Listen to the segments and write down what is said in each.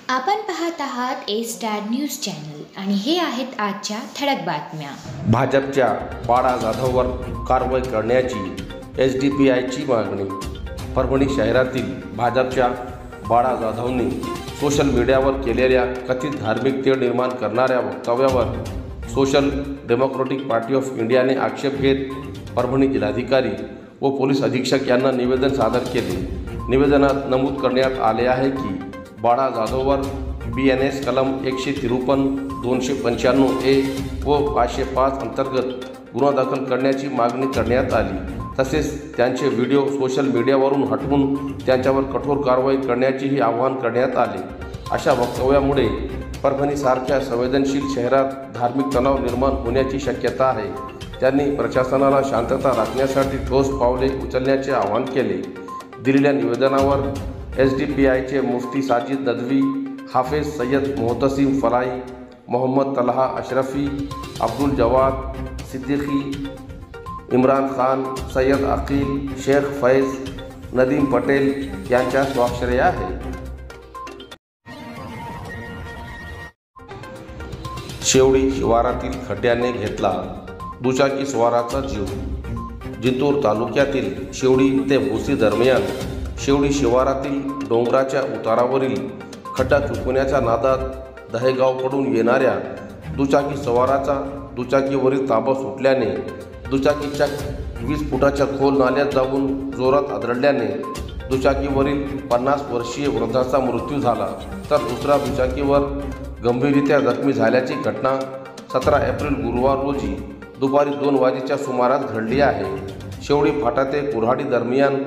आपण पाहत आहात ए स्टार न्यूज चॅनल आणि हे आहेत आजच्या ठळक बातम्या। भाजपच्या बाळा जाधववर कारवाई करण्याची SDPIची मागणी। परभणी शहरातील भाजपच्या बाळा जाधवने सोशल मीडियावर केलेल्या कथित धार्मिक तेढ निर्माण करणाऱ्या वक्तव्यावर सोशल डेमोक्रेटिक पार्टी ऑफ इंडियाने आक्षेप घेत परभणी जिल्हाधिकारी व पोलीस अधीक्षक यांना निवेदन सादर केले। निवेदनात नमूद करण्यात आले आहे की बाळा जाधववर BNS कलम 153, 295A व 505 अंतर्गत गुन्हा दाखल करण्याची मागणी करण्यात आली। तसेच त्यांचे व्हिडिओ सोशल मीडियावरून हटवून त्यांच्यावर कठोर कारवाई करण्याचेही आवाहन करण्यात आले। अशा वक्तव्यामुळे परभणीसारख्या संवेदनशील शहरात धार्मिक तणाव निर्माण होण्याची शक्यता आहे। त्यांनी प्रशासनाला शांतता राखण्यासाठी ठोस पावले उचलण्याचे आवाहन केले। दिलेल्या निवेदनावर SDPIचे मुफ्ती साजिद नदवी, हाफिज सय्यद मोहतसिम फलाई, मोहम्मद तलहा अशरफी, अब्दुल जवाद सिद्दीकी, इम्रान खान, सय्यद अकील, शेख फैज, नदीम पटेल यांच्या स्वाक्षऱ्या आहेत। शेवडी शिवारातील खड्ड्याने घेतला दुचाकी स्वाराचा जीव। जिंतूर तालुक्यातील शेवडी ते भोसी दरम्यान शेवडी शिवारातील डोंगराच्या उतारावरील खड्डा चुकवण्याच्या नादात दहेगावकडून येणाऱ्या दुचाकी सवाराचा दुचाकीवरील ताबा सुटल्याने दुचाकीच्या 20 फुटाच्या खोल नाल्यात जाऊन जोरात आदळल्याने दुचाकीवरील 50 वर्षीय वृद्धाचा मृत्यू झाला, तर दुसरा दुचाकीवर गंभीररित्या जखमी झाल्याची घटना 17 एप्रिल गुरुवार रोजी दुपारी 2 वाजेच्या सुमारास घडली आहे। शेवडी फाटा ते कुऱ्हाडी दरम्यान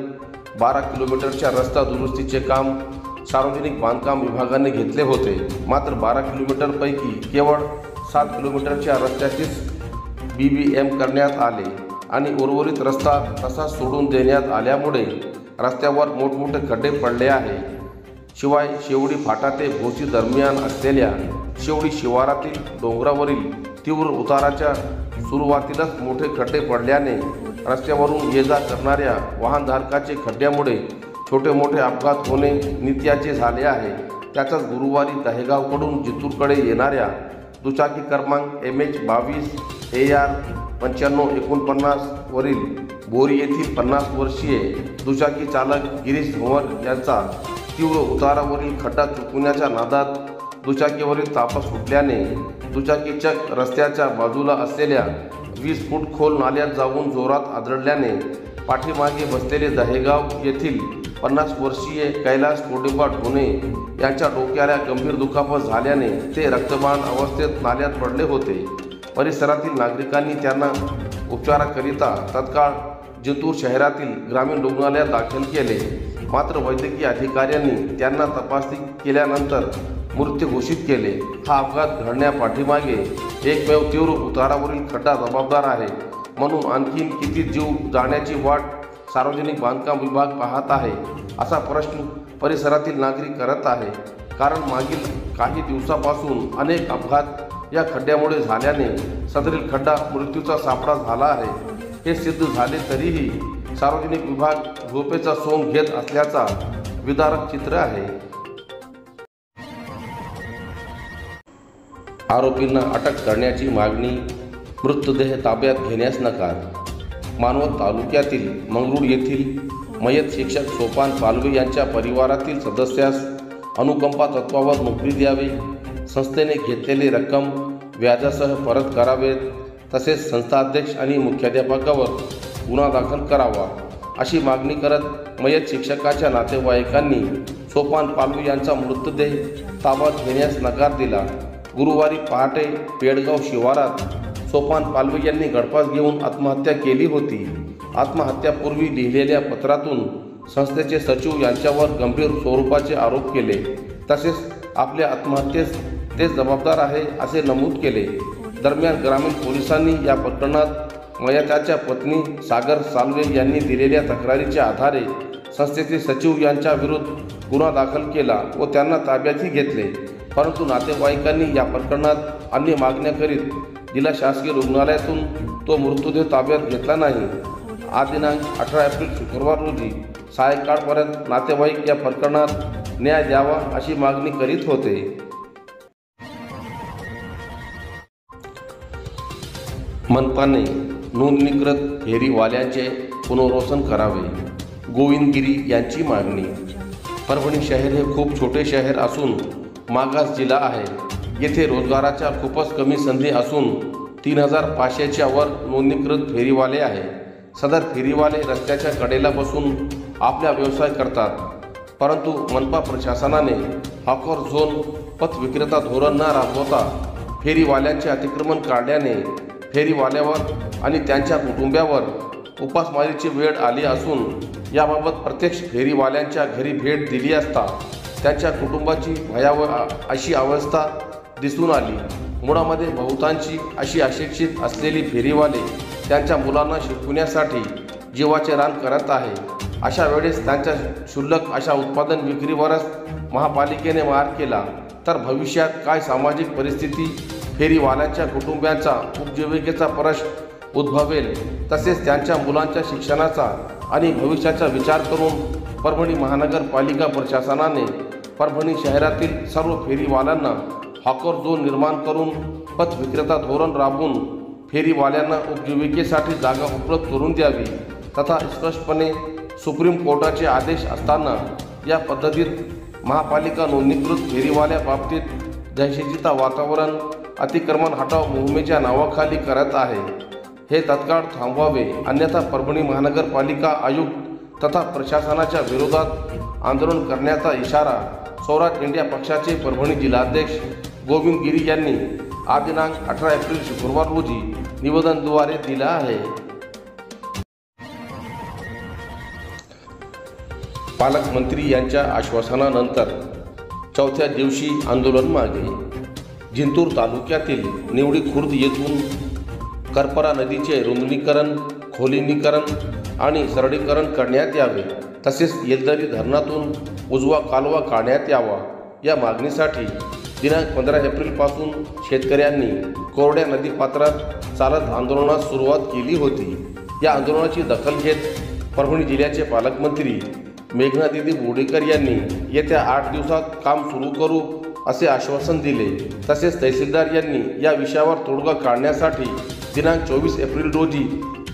12 किलोमीटरच्या रस्ता दुरुस्तीचे काम सार्वजनिक बांधकाम विभागाने घेतले होते, मात्र 12 किलोमीटरपैकी केवळ 7 किलोमीटरच्या रस्त्याचीच BBM करण्यात आले आणि उर्वरित रस्ता तसाच सोडून देण्यात आल्यामुळे रस्त्यावर मोठमोठे खड्डे पडले आहे। शिवाय शेवडी फाटा ते भोसी दरम्यान असलेल्या शेवडी शिवारातील डोंगरावरील तीव्र उताराच्या सुरुवातीलाच मोठे खड्डे पडल्याने रस्त्यावरून ये जा करणाऱ्या वाहनधारकाचे खड्ड्यामुळे छोटे मोठे अपघात होणे नित्याचे झाले आहे। त्याचाच गुरुवारी दहेगावकडून जिंतूरकडे येणाऱ्या दुचाकी क्रमांक MH22 AR 9549 वरील बोरी येथील 50 वर्षीय दुचाकी चालक गिरीश धुंवर यांचा तीव्र उतारावरील खड्डा चुकवण्याच्या नादात दुचाकीवरील ताबा सुटल्याने दुचाकीच्या रस्त्याच्या बाजूला असलेल्या 20 फूट खोल नाल्यात जाऊन जोरात आदळल्याने पाठीमागे बसलेले दहेगाव येथील 50 वर्षीय कैलास कोडिंबा ढोणे यांच्या डोक्याला गंभीर दुखापत झाल्याने ते रक्तबाण अवस्थेत नाल्यात पडले होते। परिसरातील नागरिकांनी त्यांना उपचाराकरिता तत्काळ जिंतूर शहरातील ग्रामीण रुग्णालयात दाखल केले, मात्र वैद्यकीय अधिकाऱ्यांनी त्यांना तपासणी केल्यानंतर मृत्यू घोषित केले। हा अपघात घडण्यापाठीमागे एकमेव तीव्र उतारावरील खड्डा जबाबदार आहे, म्हणून आणखीन किती जीव जाण्याची वाट सार्वजनिक बांधकाम विभाग पाहत आहे असा प्रश्न परिसरातील नागरिक करत आहे। कारण मागील काही दिवसापासून अनेक अपघात या खड्ड्यामुळे झाल्याने सदरील खड्डा मृत्यूचा सापळा झाला आहे। हे सिद्ध झाले तरीही सार्वजनिक विभाग झोपेचा सोंग घेत असल्याचा विदारक चित्र आहे। आरोपींना अटक करण्याची मागणी, मृतदेह ताब्यात घेण्यास नकार। मानवत तालुक्यातील मंगरूळ येथील मयत शिक्षक सोपान पालवे यांच्या परिवारातील सदस्यास अनुकंपा तत्वावर नोकरी द्यावी, संस्थेने घेतलेली रक्कम व्याजासह परत करावेत, तसेच संस्थाध्यक्ष आणि मुख्याध्यापकावर गुन्हा दाखल करावा अशी मागणी करत मयत शिक्षकाच्या नातेवाईकांनी सोपान पालवे यांचा मृतदेह ताब्यात घेण्यास नकार दिला। गुरुवारी पहाटे पेडगाव शिवारात सोपान पालवे यांनी गळफास घेऊन आत्महत्या केली होती। आत्महत्यापूर्वी लिहिलेल्या पत्रातून संस्थेचे सचिव यांच्यावर गंभीर स्वरूपाचे आरोप केले, तसेच आपल्या आत्महत्येस तेच जबाबदार आहे असे नमूद केले। दरम्यान ग्रामीण पोलिसांनी या प्रकरणात मयताच्या पत्नी सागर सालवे यांनी दिलेल्या तक्रारीच्या आधारे संस्थेचे सचिव यांच्या विरुद्ध गुन्हा दाखल केला व त्यांना ताब्यातही घेतले, परंतु नातेवाईकांनी या प्रकरणात अन्य मागण्या करीत जिल्हा शासकीय रुग्णालयातून तो मृतदेह ताब्यात घेतला नाही। आज दिनांक 18 एप्रिल शुक्रवार रोजी सायंकाळपर्यंत नातेवाईक या प्रकरणात न्याय द्यावा अशी मागणी करीत होते। मनपाने नोंदणीकृत फेरीवाल्यांचे पुनर्वसन करावे, गोविंदगिरी यांची मागणी। परभणी शहर हे खूप छोटे शहर असून मागास जिल्हा आहे। येथे रोजगाराच्या खूपच कमी संधी असून 3500च्या वर नोंदणीकृत फेरीवाले आहे। सदर फेरीवाले रस्त्याच्या कडेला बसून आपला व्यवसाय करतात, परंतु मनपा प्रशासनाने हॉकर झोन पथ विक्रेता धोरण न राबवता फेरीवाल्यांचे अतिक्रमण काढल्याने फेरीवाल्यावर आणि त्यांच्या कुटुंबावर उपासमारीची वेळ आली असून याबाबत प्रत्यक्ष फेरीवाल्यांच्या घरी भेट दिली असता त्यांच्या कुटुंबाची भयावह अशी अवस्था दिसून आली। मुळामध्ये बहुतांशी अशी अशिक्षित असलेली फेरीवाले त्यांच्या मुलांना शिकवण्यासाठी जीवाचे रान करत आहे। अशा वेळेस त्यांच्या क्षुल्लक अशा उत्पादन विक्रीवरच महापालिकेने मार केला तर भविष्यात काय सामाजिक परिस्थिती, फेरीवाल्यांच्या कुटुंबांचा उपजीविकेचा प्रश्न उद्भवेल, तसेच त्यांच्या मुलांच्या शिक्षणाचा आणि भविष्याचा विचार करून परभणी महानगरपालिका प्रशासनाने परभणी शहरातील सर्व फेरीवाल्यांना हॉकर झोन निर्माण करून पथ विक्रेता धोरण राबवून फेरीवाल्यांना उपजीविकेसाठी जागा उपलब्ध करून द्यावी तथा स्पष्टपणे सुप्रीम कोर्टाचे आदेश असताना या पद्धतीत महापालिका नोंदणीकृत फेरीवाल्या बाबतीत दहशतीचा वातावरण अतिक्रमण हटाव मोहिमेच्या नावाखाली करत आहे, हे तत्काळ थांबवावे, अन्यथा परभणी महानगरपालिका आयुक्त तथा प्रशासनाच्या विरोधात आंदोलन करण्याचा इशारा स्वराज इंडिया पक्षाचे परभणी जिल्हाध्यक्ष गोविंदगिरी यांनी आज दिनांक 18 एप्रिल शुक्रवार रोजी निवेदनाद्वारे दिला आहे। पालकमंत्री यांच्या आश्वासनानंतर चौथ्या दिवशी आंदोलन मागे। जिंतूर तालुक्यातील निवडी खुर्द येथून करपरा नदीचे रुंदणीकरण, खोलीकरण आणि सरळीकरण करण्यात यावे, तसेच येलदरी धरणातून उजवा कालवा काढण्यात यावा या मागणीसाठी दिनांक 15 एप्रिलपासून शेतकऱ्यांनी कोरड्या नदीपात्रात चालत आंदोलनास सुरुवात केली होती। या आंदोलनाची दखल घेत परभणी जिल्ह्याचे पालकमंत्री मेघनादिदी बोडेकर यांनी येत्या 8 दिवसात काम सुरू करू असे आश्वासन दिले। तसेच तहसीलदार यांनी या विषयावर तोडगा काढण्यासाठी दिनांक 24 एप्रिल रोजी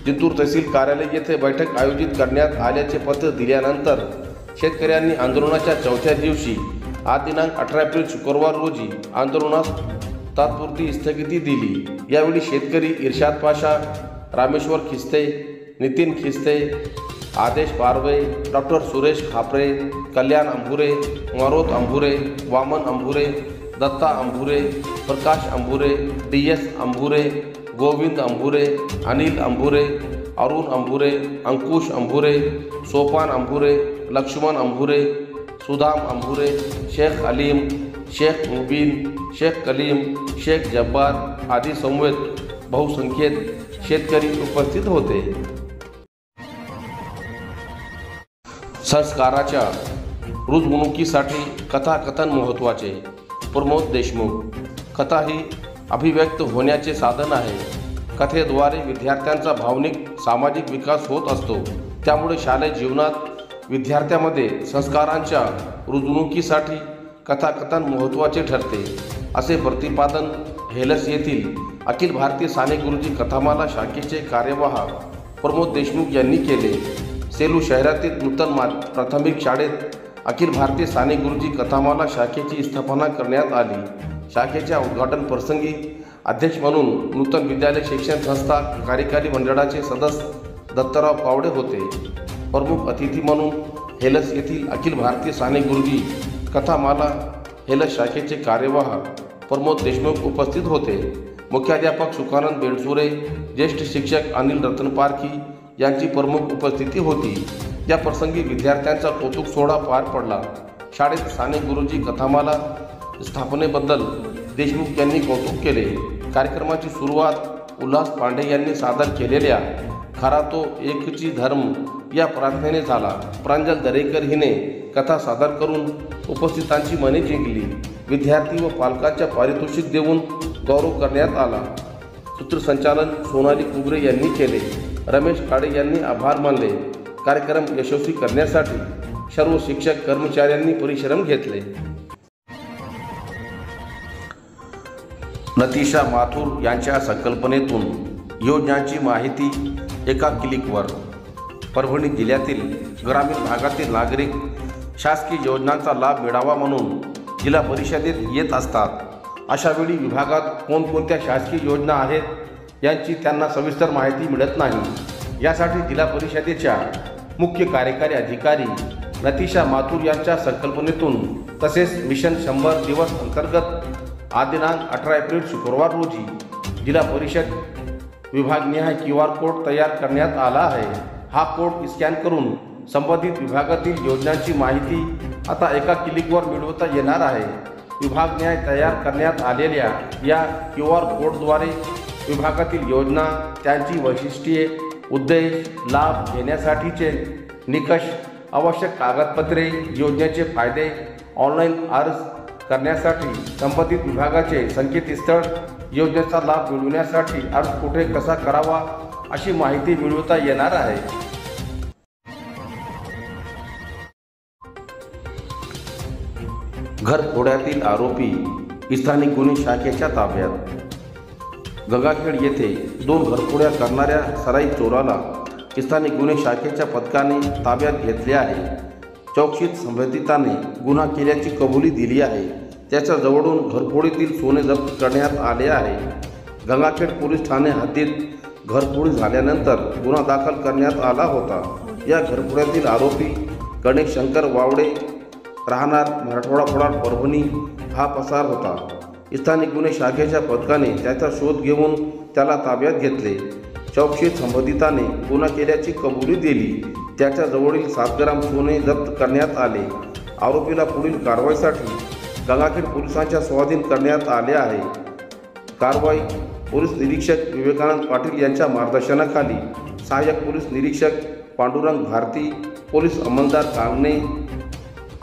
जिंतूर तहसील कार्यालय येथे बैठक आयोजित करण्यात आल्याचे पत्र दिल्यानंतर शेतकऱ्यांनी आंदोलनाच्या चौथ्या दिवशी आज दिनांक 18 एप्रिल शुक्रवार रोजी आंदोलनास तात्पुरती स्थगिती दिली। यावेळी शेतकरी इर्शाद पाशा, रामेश्वर खिस्ते, नितीन खिस्ते, आदेश पारवे, डॉक्टर सुरेश खापरे, कल्याण अंभुरे, मारोत अंभुरे, वामन अंभुरे, दत्ता अंभुरे, प्रकाश अंभुरे, DS अंभुरे, गोविंद अंभुरे, अनिल अंभुरे, अरुण अंभुरे, अंकुश अंभुरे, सोपान अंभुरे, लक्ष्मण अंभुरे, सुदाम अंभुरे, शेख अलीम, शेख मुबीन, शेख कलीम, शेख जब्बार आदी समवेत बहुसंख्येत शेतकरी उपस्थित होते। संस्काराच्या रुजवणुकीसाठी कथाकथन महत्त्वाचे। प्रमोद देशमुख। कथा ही अभिव्यक्त होण्याचे साधन आहे। कथेद्वारे विद्यार्थ्यांचा भावनिक सामाजिक विकास होत असतो। त्यामुळे शालेय जीवनात विद्यार्थ्यांमध्ये संस्कारांच्या रुजवणुकीसाठी कथाकथन महत्त्वाचे ठरते, असे प्रतिपादन हेलस येथील अखिल भारतीय साने गुरुजी कथामाला शाखेचे कार्यवाह प्रमोद देशमुख यांनी केले। सेलू शहरातील नूतन प्राथमिक शाळेत अखिल भारतीय साने गुरुजी कथामाला शाखेची स्थापना करण्यात आली। शाखेच्या उद्घाटन प्रसंगी अध्यक्ष म्हणून नूतन विद्यालय शिक्षण संस्था कार्यकारी मंडळाचे सदस्य दत्तराव पावडे होते। प्रमुख अतिथी म्हणून हेलस येथील अखिल भारतीय साने गुरुजी कथामाला हेलस शाखेचे कार्यवाह प्रमोद देशमुख उपस्थित होते। मुख्याध्यापक सुकानंद बेंडसुरे, ज्येष्ठ शिक्षक अनिल रतनपारखी यांची प्रमुख उपस्थिती होती। या प्रसंगी विद्यार्थ्यांचा कौतुक सोहळा पार पडला। शाळेत साने गुरुजी कथामाला स्थापनेबद्दल देशमुख यांनी कौतुक केले। कार्यक्रमाची सुरुवात उल्हास पांडे यांनी सादर केलेल्या खरा तो एकची धर्म या प्रार्थनेने झाला। प्रांजल दरेकर हिने कथा सादर करून उपस्थितांची मने जिंकली। विद्यार्थी व पालकांच्या पारितोषिक देऊन गौरव करण्यात आला। सूत्रसंचालन सोनाली कुबरे यांनी केले। रमेश काळे यांनी आभार मानले। कार्यक्रम यशस्वी करण्यासाठी सर्व शिक्षक कर्मचाऱ्यांनी परिश्रम घेतले। नतीशा माथुर यांच्या संकल्पनेतून योजनांची माहिती एका क्लिकवर। परभणी जिल्ह्यातील ग्रामीण भागातील नागरिक शासकीय योजनांचा लाभ मिळावा म्हणून जिल्हा परिषदेत येत असतात। अशावेळी विभागात कोणकोणत्या शासकीय योजना आहेत यांची त्यांना सविस्तर माहिती मिळत नाही। यासाठी जिल्हा परिषदेच्या मुख्य कार्यकारी अधिकारी नतीशा माथुर यांच्या संकल्पनेतून तसेच मिशन 100 दिवस अंतर्गत आज दिनांक 18 एप्रिल शुक्रवार रोजी जिल्हा परिषद विभागनिहाय QR कोड तयार करण्यात आला आहे। हा कोड स्कॅन करून संबंधित विभागातील योजनांची माहिती आता एका क्लिकवर मिळवता येणार आहे। विभागनिहाय तयार करण्यात आलेल्या या QR कोडद्वारे विभागातील योजना, त्यांची वैशिष्ट्ये, उद्देश, लाभ घेण्यासाठीचे निकष, आवश्यक कागदपत्रे, योजनेचे फायदे, ऑनलाईन अर्ज करण्यासाठी संबंधित विभागाचे संकेतस्थळ, योजनेचा लाभ मिळवण्यासाठी अर्ज कुठे कसा करावा अशी माहिती मिळवता येणार आहे। घरफोड्यातील आरोपी स्थानिक गुन्हे शाखेच्या ताब्यात। गंगाखेड येथे 2 घरफोड्या करणाऱ्या सराईत चोराला स्थानिक गुन्हे शाखेच्या पथकाने ताब्यात घेतले आहे। चौकशीत संबंधिताने गुन्हा केल्याची कबुली दिली आहे। त्याच्या जवळून घरफोडीतील सोने जप्त करण्यात आले आहे। गंगाखेड पोलीस ठाणे हद्दीत घरफोडी झाल्यानंतर गुन्हा दाखल करण्यात आला होता। या घरफोड्यातील आरोपी गणेश शंकर वावडे राहणार मराठवाडा फडाड परभणी हा पसार होता। स्थानिक गुन्हे शाखेच्या पथकाने त्याचा शोध घेऊन त्याला ताब्यात घेतले। चौकशीत संबंधिताने गुन्हा केल्याची कबुली दिली। त्याच्या जवळील 7 ग्राम सोने जप्त करण्यात आले। आरोपीला पुढील कारवाईसाठी गंगाखेड पोलिसांच्या स्वाधीन करण्यात आले आहे। कारवाई पोलीस निरीक्षक विवेकानंद पाटील यांच्या मार्गदर्शनाखाली सहाय्यक पोलीस निरीक्षक पांडुरंग भारती, पोलीस अंमलदार कांगणे,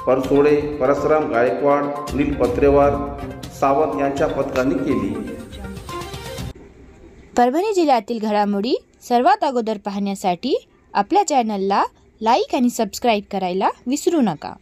परसोडे, परसराम गायकवाड, नील पत्रेवार, सावंत यांच्या पथकाने केली। परभणी जिल्ह्यातील घडामोडी सर्वात अगोदर पाहण्यासाठी आपल्या चॅनलला लाईक आणि सबस्क्राईब करायला विसरू नका।